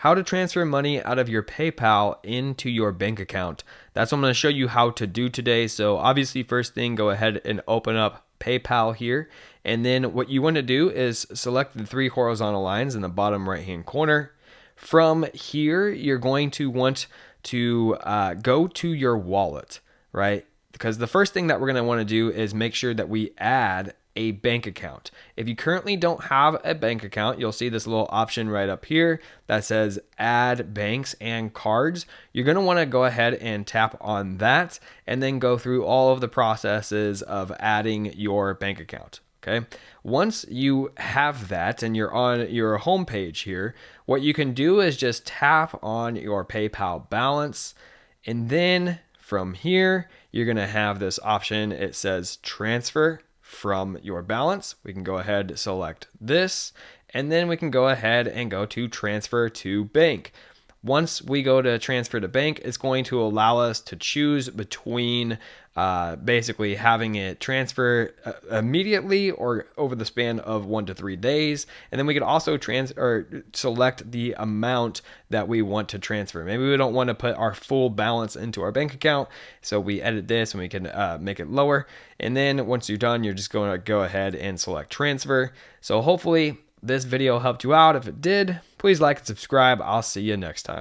how to transfer money out of your PayPal into your bank account. That's what I'm going to show you how to do today. So obviously, first thing, go ahead and open up PayPal here. And then what you want to do is select the three horizontal lines in the bottom right hand corner. From here, you're going to want to go to your wallet, right? Because the first thing that we're going to want to do is make sure that we add a bank account. If you currently don't have a bank account, you'll see this little option right up here that says add banks and cards. You're going to want to go ahead and tap on that and then go through all of the processes of adding your bank account. Okay. Once you have that and you're on your home page here, what you can do is just tap on your PayPal balance. And then from here, you're going to have this option. It says transfer from your balance. We can go ahead and select this, and then we can go ahead and go to transfer to bank. Once we go to transfer to bank, it's going to allow us to choose between basically having it transfer immediately or over the span of 1 to 3 days. And then we can also select the amount that we want to transfer. Maybe we don't want to put our full balance into our bank account. So we edit this and we can make it lower. And then once you're done, you're just going to go ahead and select transfer. So hopefully this video helped you out. If it did, please like and subscribe. I'll see you next time.